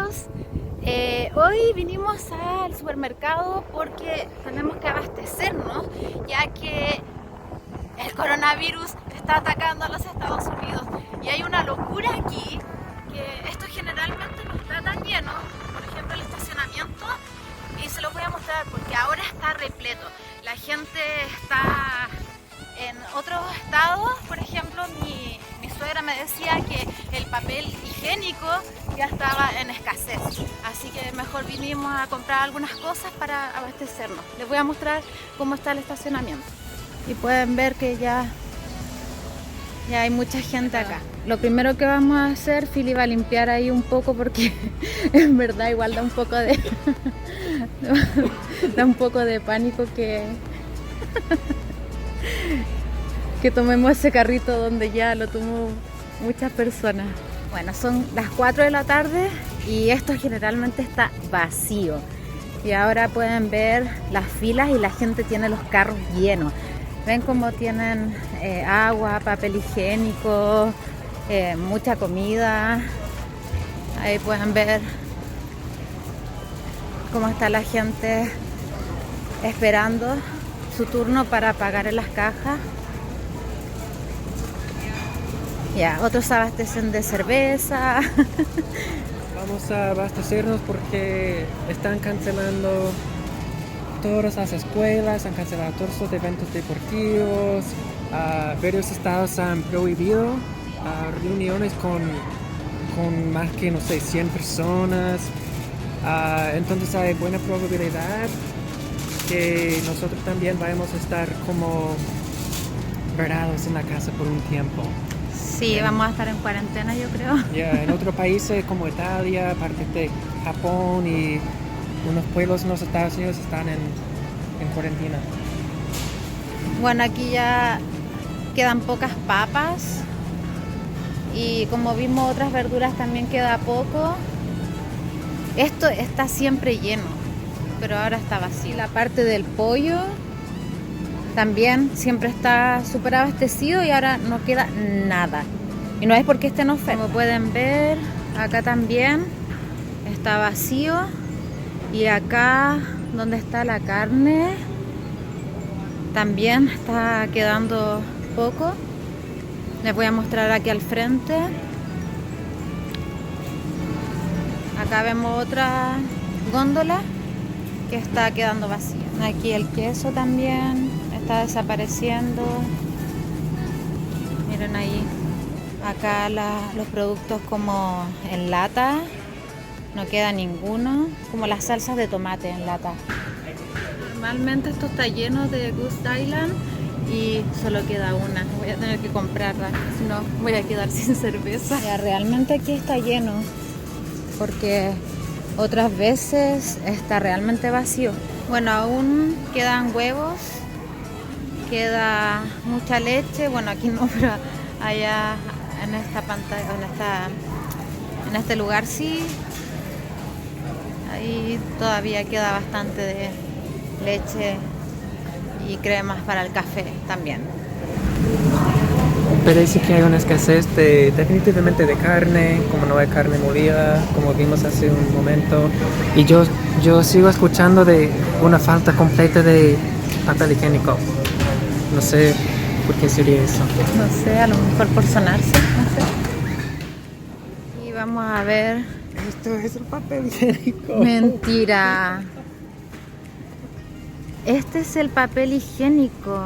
coronavirus. Hoy vinimos al supermercado porque tenemos que abastecernos, ya que el coronavirus está atacando a los Estados Unidos y hay una locura aquí, que esto generalmente no está tan lleno, por ejemplo el estacionamiento, y se los voy a mostrar porque ahora está repleto. La gente está en otros estados, por ejemplo mi suegra me decía que el papel higiénico ya estaba en escasez, así que mejor vinimos a comprar algunas cosas para abastecernos. Les voy a mostrar cómo está el estacionamiento y pueden ver que ya hay mucha gente acá. Lo primero que vamos a hacer, Philly va a limpiar ahí un poco porque en verdad igual da un poco de da un poco de pánico que tomemos ese carrito donde ya lo tomó muchas personas. Bueno, son las 4 de la tarde y esto generalmente está vacío. Y ahora pueden ver las filas y la gente tiene los carros llenos. Ven cómo tienen agua, papel higiénico, mucha comida. Ahí pueden ver cómo está la gente esperando su turno para pagar en las cajas. Ya, otros abastecen de cerveza. Vamos a abastecernos porque están cancelando todas las escuelas, han cancelado todos los eventos deportivos. Varios estados han prohibido reuniones con más que, no sé, 100 personas. Entonces hay buena probabilidad que nosotros también vayamos a estar como varados en la casa por un tiempo. Sí, vamos a estar en cuarentena, yo creo. En otros países como Italia, parte de Japón y unos pueblos en los Estados Unidos están en cuarentena. Bueno, aquí ya quedan pocas papas y como vimos otras verduras también queda poco. Esto está siempre lleno, pero ahora está vacío. La parte del pollo también siempre está súper abastecido y ahora no queda nada. Y no es porque estén ofertas. Como pueden ver, acá también está vacío. Y acá donde está la carne también está quedando poco. Les voy a mostrar aquí al frente. Acá vemos otra góndola que está quedando vacía. Aquí el queso también está desapareciendo. Miren ahí. Acá los productos como en lata, no queda ninguno. Como las salsas de tomate en lata. Normalmente esto está lleno de Goose Island y solo queda una. Voy a tener que comprarla, si no voy a quedar sin cerveza. Ya, realmente aquí está lleno porque otras veces está realmente vacío. Bueno, aún quedan huevos, queda mucha leche. Bueno, aquí no, pero allá en esta pantalla, en este lugar sí. Ahí todavía queda bastante de leche y cremas para el café también. Parece que hay una escasez definitivamente de carne, como no hay carne molida, como vimos hace un momento. Y yo sigo escuchando de una falta completa de papel higiénico. No sé por qué sería eso. No sé, a lo mejor por sonarse, no sé. Y vamos a ver. Esto es el papel higiénico. Mentira. Este es el papel higiénico.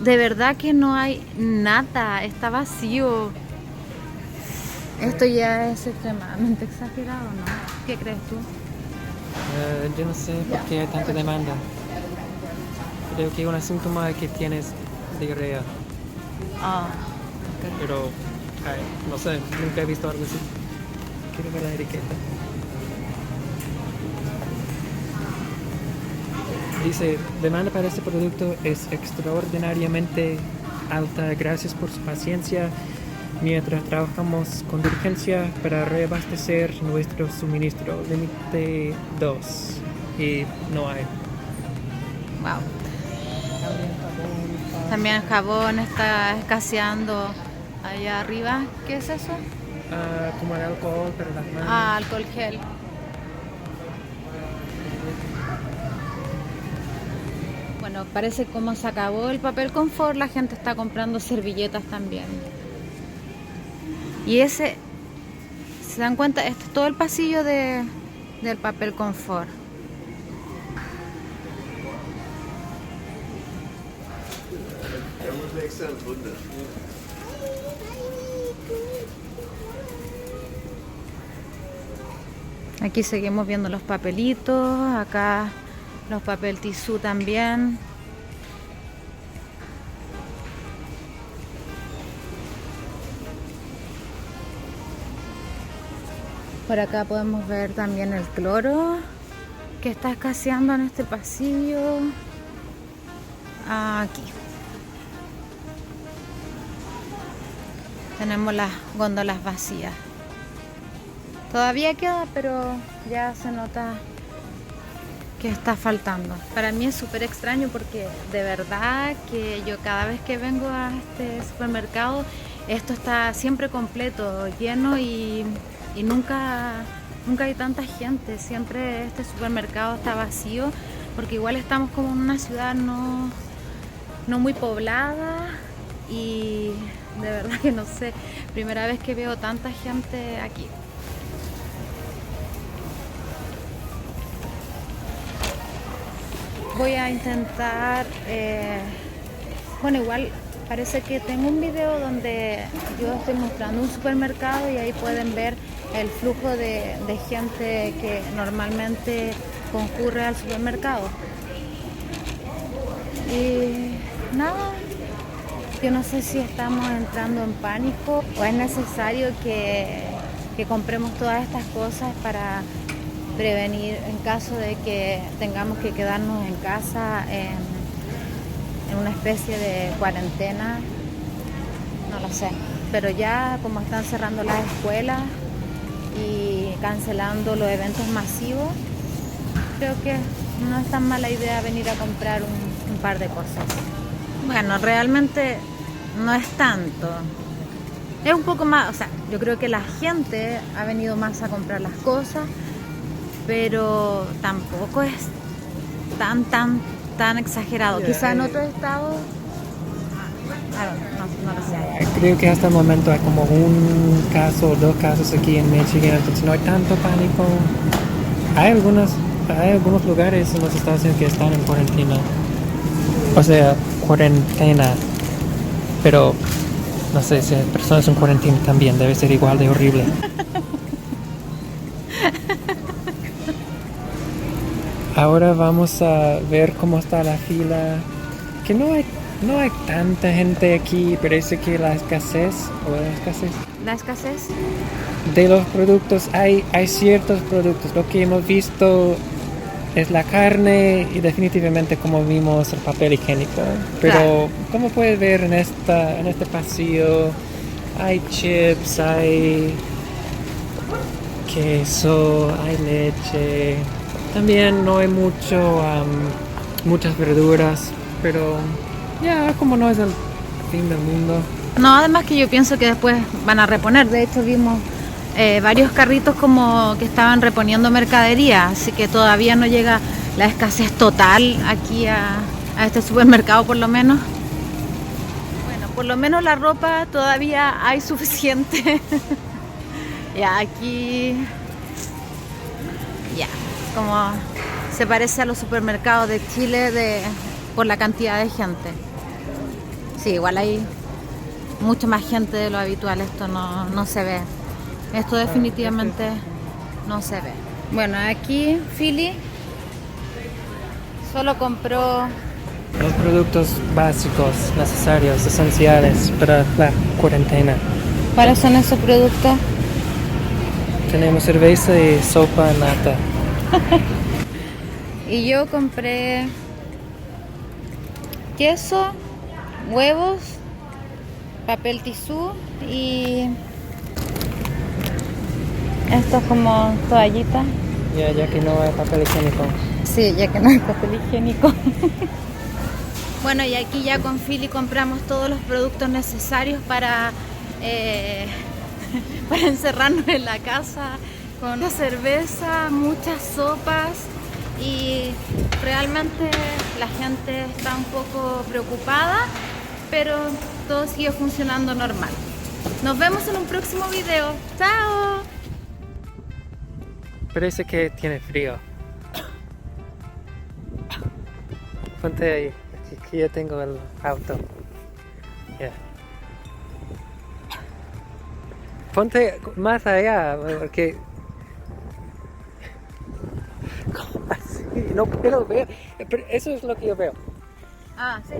De verdad que no hay nada, está vacío. Esto ya es extremadamente exagerado, ¿no? ¿Qué crees tú? Yo no sé por qué hay tanta demanda. Creo que es un síntoma de que tienes diarrea. Pero, no sé, nunca he visto algo así. Quiero ver la etiqueta. Dice, demanda para este producto es extraordinariamente alta. Gracias por su paciencia mientras trabajamos con diligencia para reabastecer nuestro suministro. Límite 2. Y no hay. Wow. También el jabón está escaseando allá arriba. ¿Qué es eso? Como el alcohol para las manos. Alcohol gel. Bueno, parece como se acabó el papel confort, la gente está comprando servilletas también. Y ese, ¿se dan cuenta? Este es todo el pasillo del papel confort. Aquí seguimos viendo los papelitos, acá los papel tisú también. Por acá podemos ver también el cloro que está escaseando en este pasillo. Aquí tenemos las góndolas vacías. Todavía queda, pero ya se nota que está faltando. Para mí es súper extraño porque de verdad que yo cada vez que vengo a este supermercado, esto está siempre completo, lleno y nunca hay tanta gente. Siempre este supermercado está vacío porque igual estamos como en una ciudad no muy poblada y de verdad que no sé, primera vez que veo tanta gente aquí. Voy a intentar, bueno, igual parece que tengo un video donde yo estoy mostrando un supermercado y ahí pueden ver el flujo de gente que normalmente concurre al supermercado. Y nada, yo no sé si estamos entrando en pánico o es necesario que compremos todas estas cosas para prevenir en caso de que tengamos que quedarnos en casa en una especie de cuarentena, no lo sé. Pero ya como están cerrando las escuelas y cancelando los eventos masivos, creo que no es tan mala idea venir a comprar un par de cosas. Bueno, realmente no es tanto. Es un poco más, o sea, yo creo que la gente ha venido más a comprar las cosas, pero tampoco es tan exagerado. Quizá en otros estados, no lo sé. Creo que hasta el momento hay como un caso o 2 casos aquí en Michigan, entonces no hay tanto pánico. Hay algunos lugares en los Estados Unidos que están en cuarentena. O sea, cuarentena. Pero no sé, si hay personas en cuarentena también debe ser igual de horrible. Ahora vamos a ver cómo está la fila. Que no hay tanta gente aquí. Parece que la escasez de los productos, hay ciertos productos. Lo que hemos visto es la carne y definitivamente, como vimos, el papel higiénico. Pero claro, como puedes ver en este pasillo, hay chips, hay queso, hay leche. También no hay muchas verduras, pero ya como no es el fin del mundo. No, además que yo pienso que después van a reponer. De hecho vimos varios carritos como que estaban reponiendo mercadería, así que todavía no llega la escasez total aquí a este supermercado por lo menos. Bueno, por lo menos la ropa todavía hay suficiente. Ya aquí, ya, como se parece a los supermercados de Chile por la cantidad de gente. Sí, igual hay mucha más gente de lo habitual, esto no se ve. Esto definitivamente no se ve. Bueno, aquí Philly solo compró los productos básicos, necesarios, esenciales para la cuarentena. ¿Cuáles son esos productos? Tenemos cerveza y sopa en lata. Y yo compré queso, huevos, papel tisú y esto es como toallita. Ya que no hay papel higiénico. Sí, ya que no hay papel higiénico. Bueno, y aquí ya con Philly compramos todos los productos necesarios para encerrarnos en la casa, con la cerveza, muchas sopas y realmente la gente está un poco preocupada, pero todo sigue funcionando normal. Nos vemos en un próximo video. ¡Chao! Parece que tiene frío. Ponte ahí, aquí yo tengo el auto. Yeah. Ponte más allá, porque... ¿Cómo así? No puedo ver. Pero eso es lo que yo veo. Ah, sí.